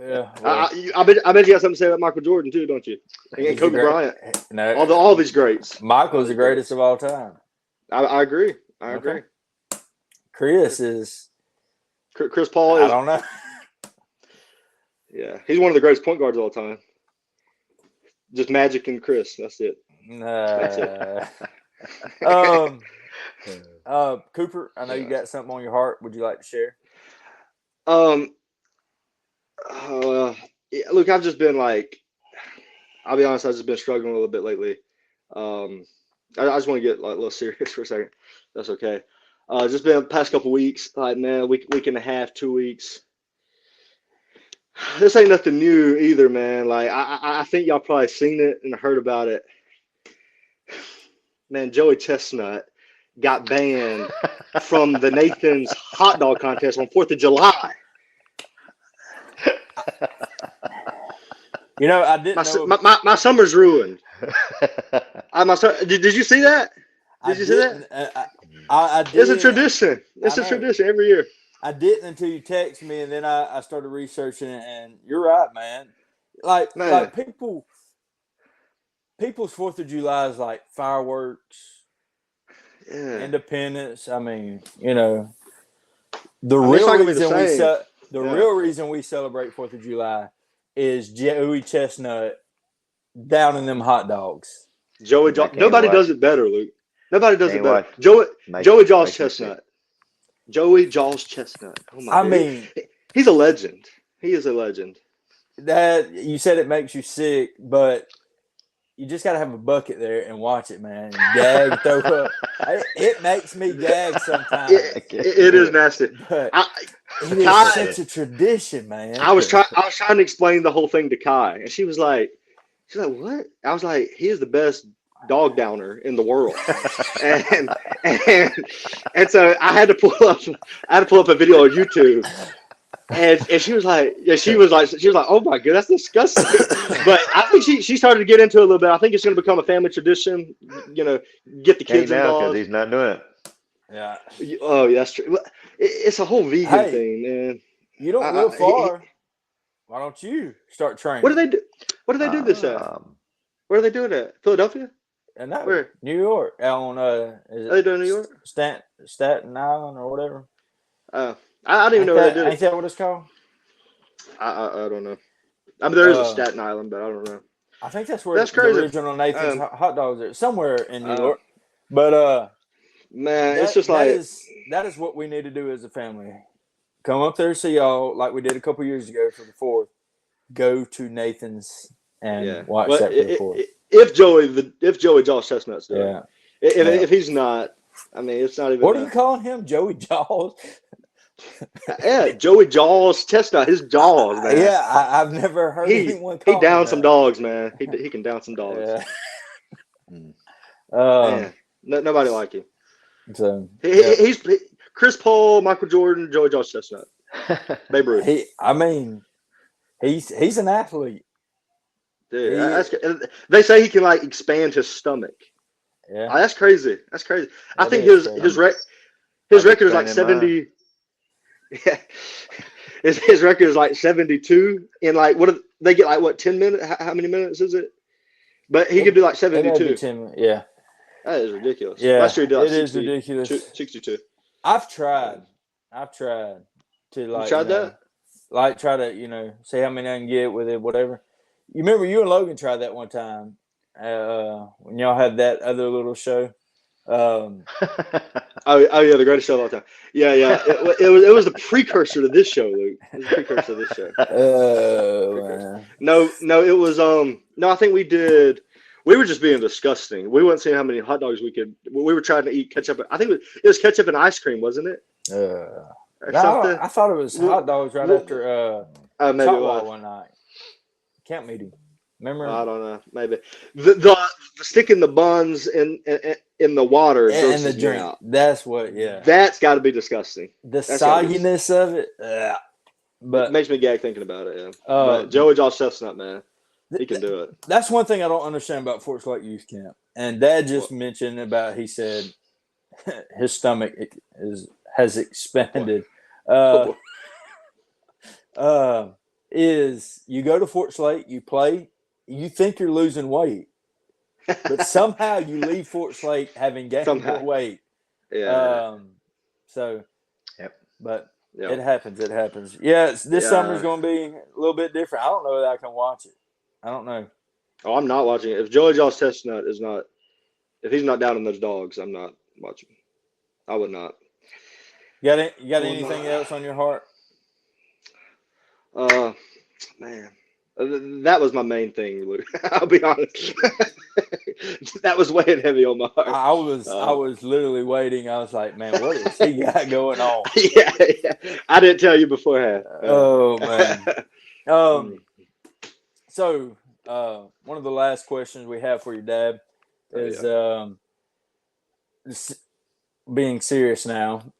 Yeah. Well, I bet you got something to say about Michael Jordan too, don't you? And Kobe Bryant. No, all these greats. Michael's the greatest of all time. I agree. I Okay. agree. Chris is. Chris Paul is. I don't know. Yeah, he's one of the greatest point guards of all time. Just Magic and Chris. That's it. That's it. Cooper, I know you got something on your heart. Would you like to share? Yeah, look, I've just been like, I'll be honest, I've just been struggling a little bit lately. I just want to get like a little serious for a second. That's okay. Just been the past couple weeks, like man, week and a half, 2 weeks. This ain't nothing new either, man. Like I think y'all probably seen it and heard about it. Man, Joey Chestnut got banned from the Nathan's hot dog contest on 4th of July. You know, I didn't know. My summer's ruined. Did you see that? Did you see that? I did. It's a tradition. It's a tradition every year. I didn't until you texted me, and then I started researching it. And you're right, man. Like people's 4th of July is like fireworks, Independence. I mean, you know, the real reason we celebrate 4th of July is Joey Chestnut down in them hot dogs. Nobody does it better, Luke. Nobody does it better. Joey Jaws Chestnut. Joey Jaws Chestnut. Oh my God. mean, he's a legend. He is a legend. That you said it makes you sick, but you just gotta have a bucket there and watch it, man. And gag, throw up. It makes me gag sometimes. It is nasty. But it is such a tradition, man. I was trying to explain the whole thing to Kai, and she was like, "What?" I was like, "He is the best dog downer in the world," and so I had to pull up a video on YouTube, and she was like, "Oh my God, that's disgusting." But I think she started to get into it a little bit. I think it's going to become a family tradition. You know, get the kids involved. Because he's not doing it. Yeah. Oh, yeah, that's true. It's a whole vegan thing, man. You don't live far. Why don't you start training? What do they do? What do they do this at? Where are they doing it? Philadelphia? No, where? New York. On are they doing New York? Staten Island or whatever. I don't even know where they do it. Ain't that what it's called? I don't know. I mean, there is a Staten Island, but I don't know. I think that's where the original Nathan's hot dogs are. Somewhere in New York. But man, it's just like that is what we need to do as a family. Come up there, see y'all like we did a couple years ago for the 4th. Go to Nathan's and watch that for the 4th. If Joey Jaws Chestnut's there, if he's not, I mean, it's not even. What are you calling him, Joey Jaws? Yeah, Joey Jaws Chestnut. His jaws, man. Yeah, I've never heard anyone call him He down some dogs, man. He can down some dogs. Yeah. Nobody like him. So he's Chris Paul, Michael Jordan, Joey Jaws Chestnut, Babe Ruth. He's an athlete. Dude, they say he can like expand his stomach. Yeah, that's crazy. That's crazy. I think his record is like 70. Yeah, his record is like 72. In like what they get like what 10 minutes? How many minutes is it? But he could do like 72. Yeah, that is ridiculous. Yeah, last year he did like 60, is ridiculous. 62. I've tried to like. You tried that? Like try to see how many I can get with it, whatever. You remember you and Logan tried that one time when y'all had that other little show. Oh yeah, the greatest show of all time. Yeah. It was the precursor to this show, Luke. It was the precursor to this show. No, it was no. I think we did. We were just being disgusting. We weren't seeing how many hot dogs we could. We were trying to eat ketchup. I think it was ketchup and ice cream, wasn't it? I thought it was hot dogs right after maybe it was one night. Camp meeting. Remember? I don't know. Maybe the sticking the buns in the water and the drink. Out. That's what. Yeah. That's got to be disgusting. The sogginess of it. But it makes me gag thinking about it. Yeah. But Joey Jaws Chestnut, man, he can do it. That's one thing I don't understand about Fort Lake Youth Camp. And Dad just mentioned about. He said his stomach has expanded. Is you go to Fort Slate, you play, you think you're losing weight, but somehow you leave Fort Slate having gained more weight. Yeah. It happens. It happens. Yeah. This summer's going to be a little bit different. I don't know that I can watch it. I don't know. Oh, I'm not watching it. If Joey Josh Chestnut is not, if he's not down in those dogs, I'm not watching. I would not. You got anything else on your heart? Man, that was my main thing, Luke. I'll be honest. That was weighing heavy on my heart. I was literally waiting. I was like, man, what has he got going on? Yeah. I didn't tell you beforehand. Oh man. So one of the last questions we have for your dad is being serious now.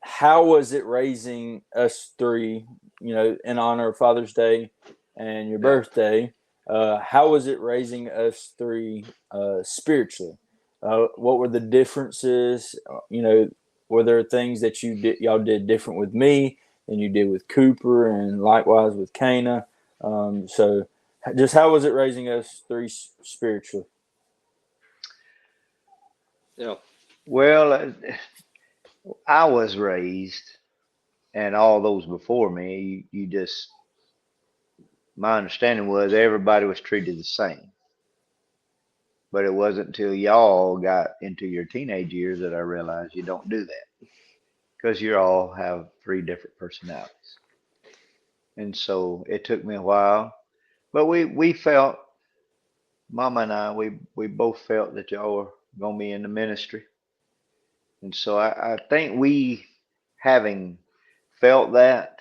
How was it raising us three? In honor of Father's Day and your birthday. How was it raising us three spiritually? What were the differences? Were there things that y'all did different with me than you did with Cooper, and likewise with Kana? So, just how was it raising us three spiritually? Yeah. Well, I was raised, and all those before me, you just, my understanding was everybody was treated the same. But it wasn't until y'all got into your teenage years that I realized you don't do that, because you all have three different personalities. And so it took me a while, but we felt, Mama and I, we both felt that y'all were going to be in the ministry. And so I think we, having felt that,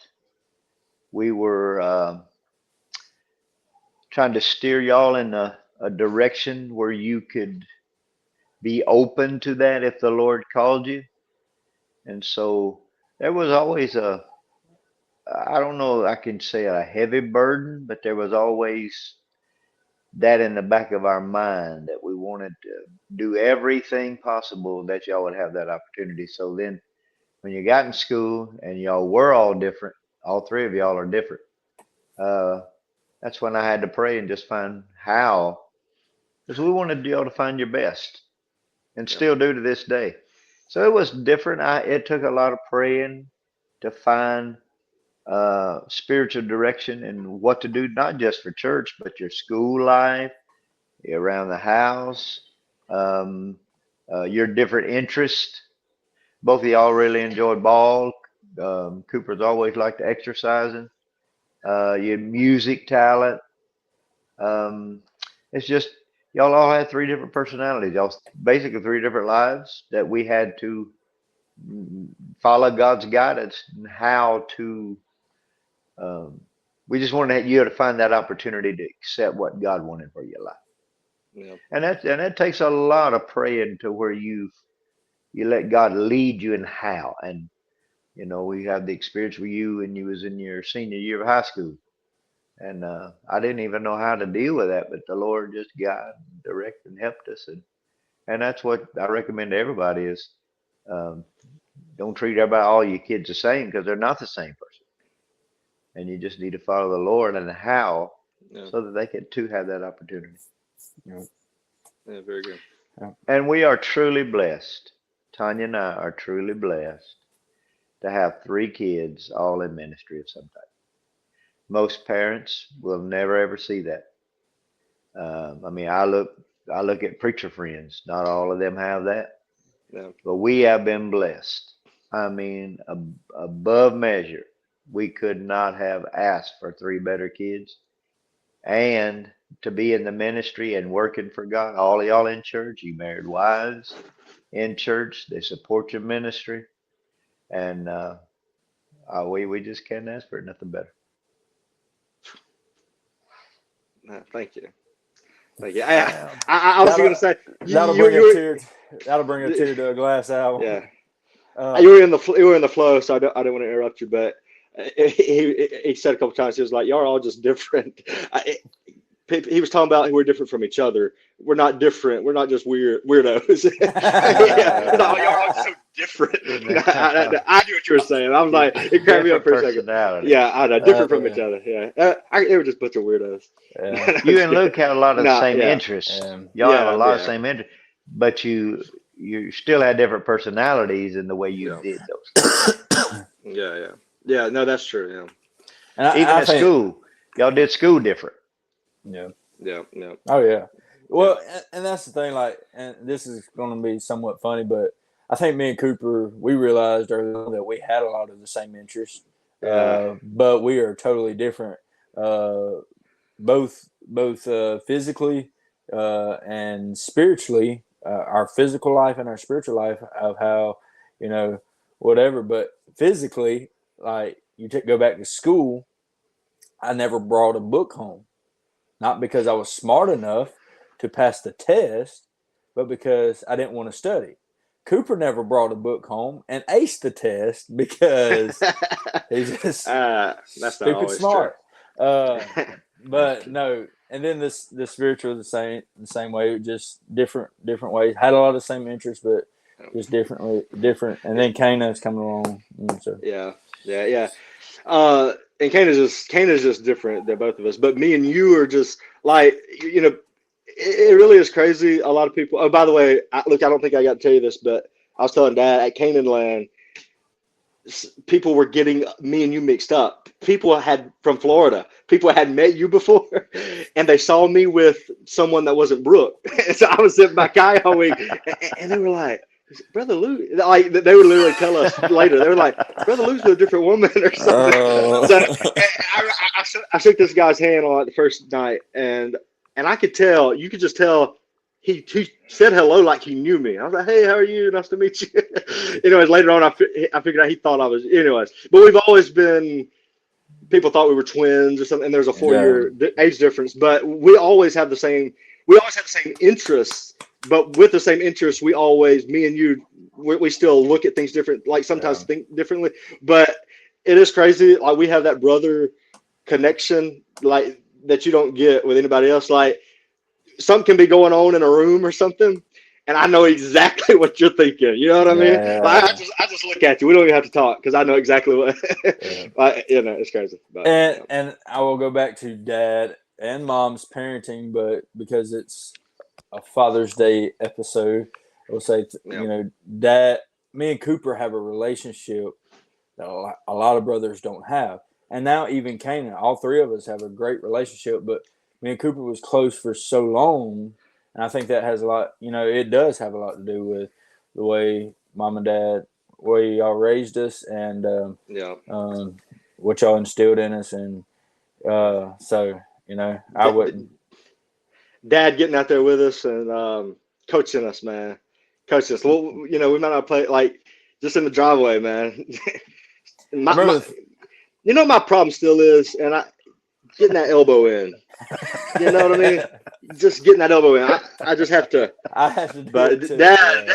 we were trying to steer y'all in a direction where you could be open to that if the Lord called you. And so there was always I don't know, I can say a heavy burden, but there was always that in the back of our mind that we wanted to do everything possible that y'all would have that opportunity. So then when you got in school and y'all were all different, all three of y'all are different, that's when I had to pray and just find how, because we wanted y'all to find your best, and still do to this day. So it was different. It took a lot of praying to find spiritual direction and what to do, not just for church, but your school life, around the house, um, your different interests. Both of y'all really enjoyed ball. Cooper's always liked exercising. Your music talent. Um, it's just y'all all had three different personalities. Y'all basically three different lives that we had to follow God's guidance and how to. We just wanted you to find that opportunity to accept what God wanted for your life. Yeah. And that takes a lot of praying to where you let God lead you in how. And we had the experience with you when you was in your senior year of high school, and I didn't even know how to deal with that, but the Lord just guided, directed, and helped us. And that's what I recommend to everybody is, um, don't treat everybody, all your kids the same, because they're not the same person. And you just need to follow the Lord and how, so that they can too have that opportunity. Yeah, very good. And we are truly blessed. Tanya and I are truly blessed to have three kids all in ministry of some type. Most parents will never ever see that. I mean, I look at preacher friends. Not all of them have that, but we have been blessed. I mean, above measure. We could not have asked for three better kids, and to be in the ministry and working for God. All of y'all in church, you married wives in church. They support your ministry, and we just can't ask for nothing better. Thank you. Thank you. I was going to say that'll bring a tear to a glass eye. Yeah. You were in the flow, so I don't want to interrupt you, but he said a couple times, he was like, "Y'all are all just different." He was talking about we're different from each other. We're not different. We're not just weirdos. Yeah. No, y'all are so different. I knew what you were saying. I was like, it cracked me up for a second. Yeah, I know, different from each other. Yeah, they were just a bunch of weirdos. Yeah. You and Luke have a lot of the same interests. Y'all have a lot of same interests, but you still had different personalities in the way you did those things. Yeah. No, that's true. Yeah. And even at school, y'all did school different. Yeah. Yeah. Oh yeah. Well, and that's the thing. Like, and this is going to be somewhat funny, but I think me and Cooper, we realized early on that we had a lot of the same interests, Yeah. but we are totally different. Both physically and spiritually, our physical life and our spiritual life of how, you know, whatever. But physically, like go back to school, I never brought a book home, not because I was smart enough to pass the test, but because I didn't want to study. Cooper never brought a book home and aced the test because he's just That's not stupid always true. smart. But no, and then the spiritual the same way, just different ways. Had a lot of the same interests, but just different. And then Kana's coming along. So. Yeah. And Kana's just different than both of us. But me and you are just like, it really is crazy. A lot of people. Oh, by the way, I don't think I got to tell you this, but I was telling Dad at Canaan Land, people were getting me and you mixed up. People had from Florida. People had met you before, and they saw me with someone that wasn't Brooke. So I was sitting by Kai all week, and they were like, "Brother Lou," like they would literally tell us later. They were like, "Brother Lou's with a different woman or something." So I shook this guy's hand on the first night, and I could tell. You could just tell. He said hello like he knew me. I was like, "Hey, how are you? Nice to meet you." Anyways, later on, I figured out he thought I was. Anyways, but we've always been. People thought we were twins or something, and there's a 4-year age difference. But we always have the same. We always have the same interests. But with the same interests, we always, me and you, we still look at things different. Like sometimes think differently. But it is crazy. Like we have that brother connection, like that you don't get with anybody else. Like something can be going on in a room or something, and I know exactly what you're thinking. You know what I mean? Like I just look at you. We don't even have to talk because I know exactly what. It's crazy. But, and I will go back to Dad and Mom's parenting, but because it's a Father's Day episode, I will say, Dad, me and Cooper have a relationship that a lot of brothers don't have, and now even Kanan, all three of us have a great relationship, but me and Cooper was close for so long, and I think that has a lot. It does have a lot to do with the way Mom and Dad, way y'all raised us, and what y'all instilled in us, and so I wouldn't. Dad getting out there with us and coaching us, man, coaching us. Well, we might not play like just in the driveway, man. My problem still is, and getting that elbow in. You know what I mean? Just getting that elbow in. I just have to. I have to do but it too. Dad,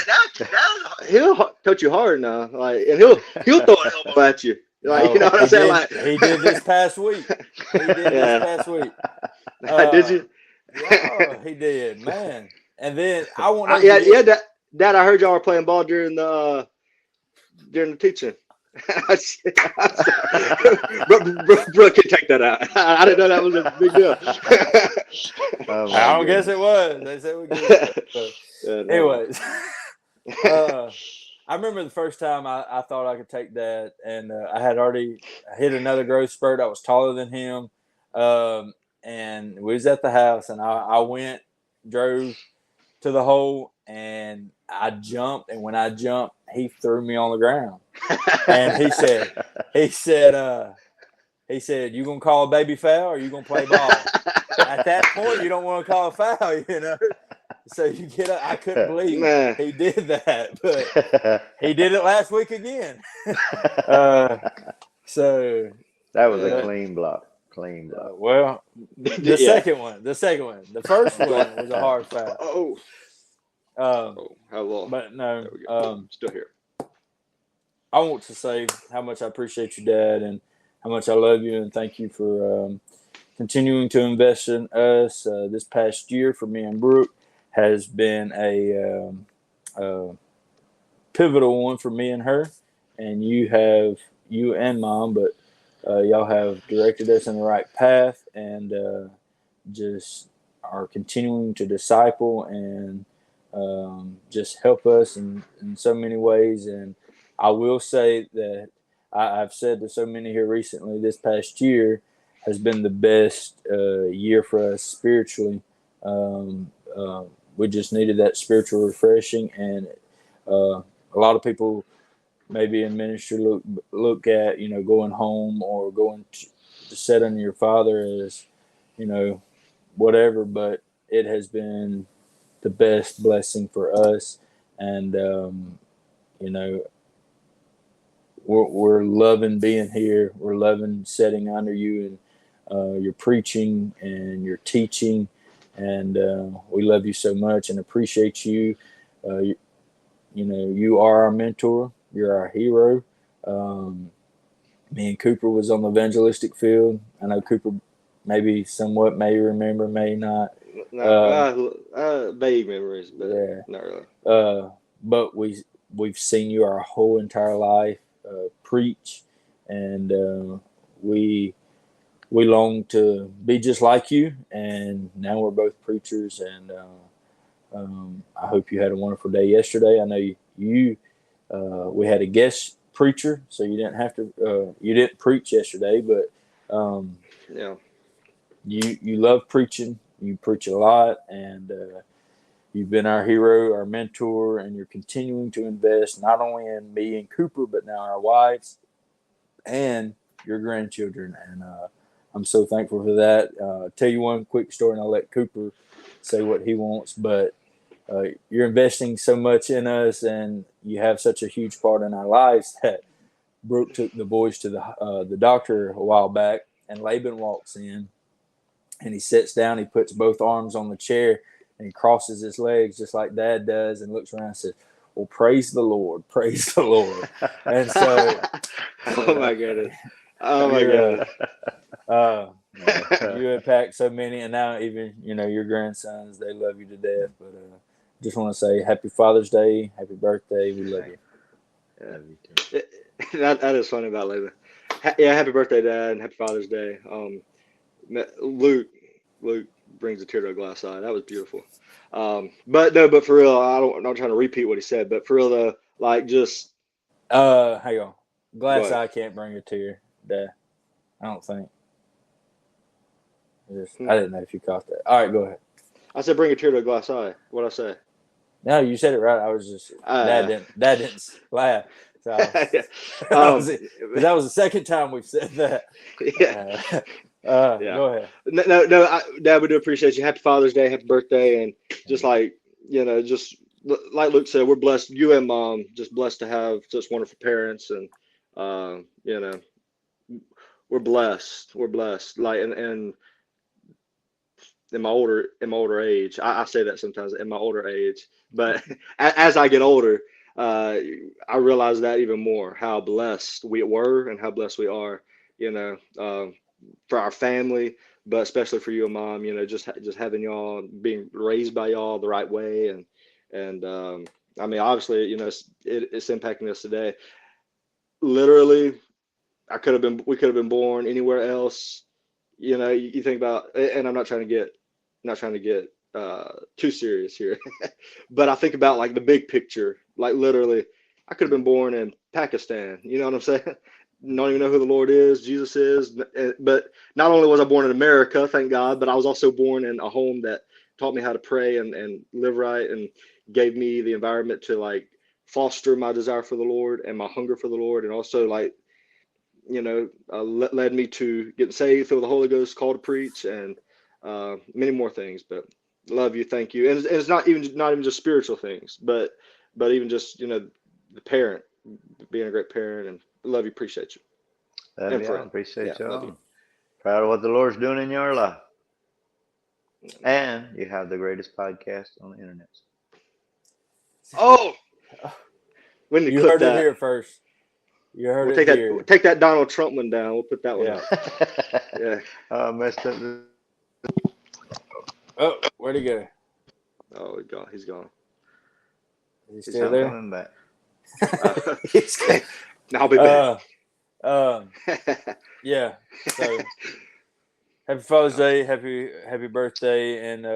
he'll coach you hard now. Like, and he'll throw an elbow at you. Like, you know what I'm saying? He did this past week. Did you? Yeah, he did, man. And then I won't. Dad. I heard y'all were playing ball during the teaching. Brooke can take that out. I didn't know that was a big deal. I don't guess it was. They said we could. Anyways, I remember the first time I thought I could take Dad, and I had already hit another growth spurt. I was taller than him, and we was at the house, and I drove to the hole, and I jumped, and when I jumped, he threw me on the ground, and he said, "You gonna call a baby foul, or you gonna play ball?" At that point, you don't want to call a foul, So you get up. I couldn't believe he did that, but he did it last week again. So that was a clean block. Well, the second one. The first one was a hard foul. How long? But no, still here. I want to say how much I appreciate you, Dad, and how much I love you, and thank you for continuing to invest in us. This past year for me and Brooke has been a pivotal one for me and her, and you and Mom, but y'all have directed us in the right path, and just are continuing to disciple and just help us in so many ways. And I will say that I've said to so many here recently this past year has been the best year for us spiritually. Um, we just needed that spiritual refreshing, and a lot of people maybe in ministry look at going home or going to sit under your father as whatever, but it has been the best blessing for us, and you know we're loving being here. We're loving sitting under you and your preaching and your teaching, and we love you so much and appreciate you. You are our mentor. You're our hero. Me and Cooper was on the evangelistic field. I know Cooper maybe somewhat may remember, may not. Vague memories, but Yeah. not really. But we've seen you our whole entire life preach, and we long to be just like you. And now we're both preachers, and I hope you had a wonderful day yesterday. I know we had a guest preacher, so you didn't have to. You didn't preach yesterday, but Yeah. you love preaching. You preach a lot, and you've been our hero, our mentor, and you're continuing to invest not only in me and Cooper, but now our wives and your grandchildren. And I'm so thankful for that. Tell you one quick story, and I'll let Cooper say what he wants. But you're investing so much in us, and you have such a huge part in our lives that Brooke took the boys to the doctor a while back, and Laban walks in, and he sits down. He puts both arms on the chair, and he crosses his legs just like Dad does, and looks around and says, "Well, praise the Lord, praise the Lord." And so, oh my goodness, oh my goodness. You impact so many, and now even your grandsons, they love you to death. But just want to say Happy Father's Day, Happy birthday. We love you. Yeah. That is funny about Laban. Yeah, happy birthday, Dad, and happy Father's Day. Luke brings a tear to a glass eye. That was beautiful. But for real, I'm not trying to repeat what he said, but for real though, like just hang on. Glass eye can't bring a tear, Dad. I don't think. I didn't know if you caught that. All right, go ahead. I said bring a tear to a glass eye. What'd I say? No, you said it right. I was just Dad didn't laugh. So that was the second time we've said that. Yeah. Yeah. Go ahead. No, Dad, we do appreciate you. Happy Father's Day, happy birthday, and just like just like Luke said, we're blessed. You and Mom just blessed to have such wonderful parents, and we're blessed. We're blessed. Like and in my older age, I say that sometimes in my older age, but as I get older, I realize that even more how blessed we were and how blessed we are. For our family, but especially for you and Mom, just having y'all, being raised by y'all the right way, and I mean, obviously, it's impacting us today. Literally, we could have been born anywhere else. You think about, and I'm not trying to get too serious here, but I think about like the big picture. Like literally, I could have been born in Pakistan. You know what I'm saying? Don't even know who the Lord is, Jesus is. But not only was I born in America, thank God, but I was also born in a home that taught me how to pray and live right, and gave me the environment to like foster my desire for the Lord and my hunger for the Lord, and also like led me to getting saved, filled with the Holy Ghost, called to preach, and many more things. But love you, thank you. And it's not even just spiritual things, but even just the parent, being a great parent, and love you, appreciate you. Love you, appreciate you. Love you. Proud of what the Lord's doing in your life, and you have the greatest podcast on the internet. Oh, we need to clip that. It here first. You heard we'll it here. Take that Donald Trump one down. We'll put that one up. Yeah. I messed up. Oh, where'd he go? Oh, he's gone. Is he still there? Coming back. I'll be back. Yeah. So, happy Father's Day, happy birthday, and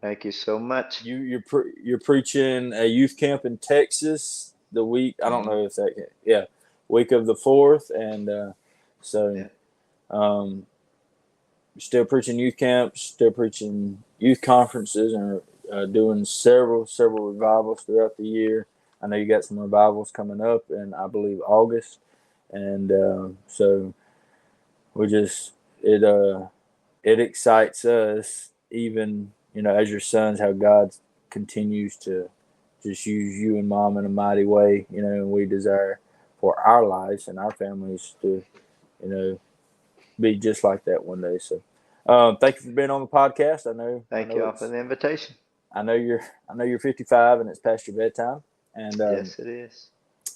thank you so much. You're preaching a youth camp in Texas the week. I don't know if that week of the 4th, and still preaching youth camps, still preaching youth conferences, and doing several revivals throughout the year. I know you got some revivals coming up in, I believe, August, and so we just it excites us, even as your sons, how God continues to just use you and Mom in a mighty way. And we desire for our lives and our families to be just like that one day. So, thank you for being on the podcast. Thank you all for the invitation. I know you're 55 and it's past your bedtime. And yes, it is.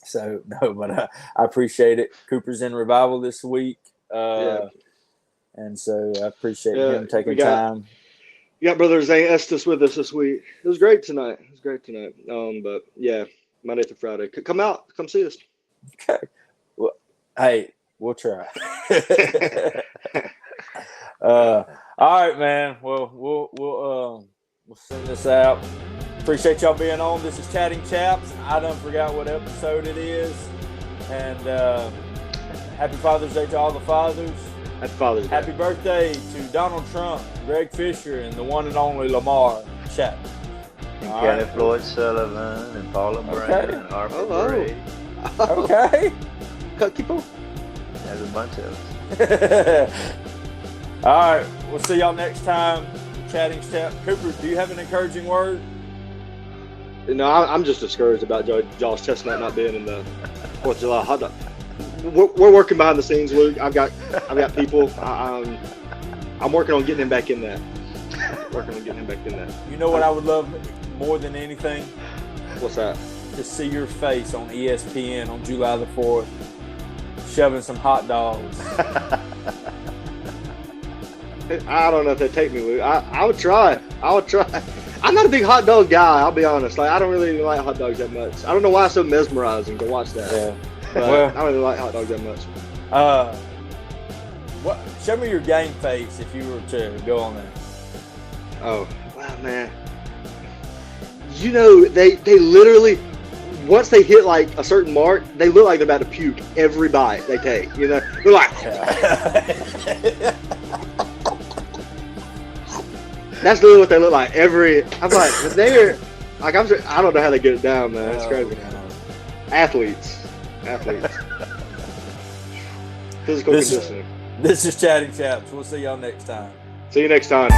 So no, but I appreciate it. Cooper's in revival this week, and so I appreciate him taking time. You got Brother Zane Estes with us this week. It was great tonight. But yeah, Monday through Friday. Come out, come see us. Okay. Well, hey, we'll try. All right, man. Well, we'll send this out. Appreciate y'all being on. This is Chatting Chaps. I done forgot what episode it is. And happy Father's Day to all the fathers. Happy Father's Day. Happy birthday to Donald Trump, Greg Fisher, and the one and only Lamar Chaps. And Kenneth Floyd Sullivan and Paula Brown and Harper Bray. Okay. Keep on. There's a bunch of us. All right. We'll see y'all next time. Chatting Chaps. Cooper, do you have an encouraging word? No, I'm just discouraged about Josh Chestnut not being in the 4th of July hot dog. We're working behind the scenes, Luke. I've got people. I'm working on getting him back in that. You know what I would love more than anything? What's that? To see your face on ESPN on July the 4th, shoving some hot dogs. I don't know if they'd take me, Luke. I would try. I'm not a big hot dog guy, I'll be honest. I don't really like hot dogs that much. I don't know why it's so mesmerizing to watch that. Yeah. But I don't really like hot dogs that much. Show me your game face if you were to go on there. Oh, wow, man. They literally, once they hit like a certain mark, they look like they're about to puke every bite they take. They're like. That's literally what they look like I'm like, I don't know how they get it down, man. It's crazy. Man. Athletes. Physical conditioning. This is Chatting Chaps. We'll see y'all next time. See you next time.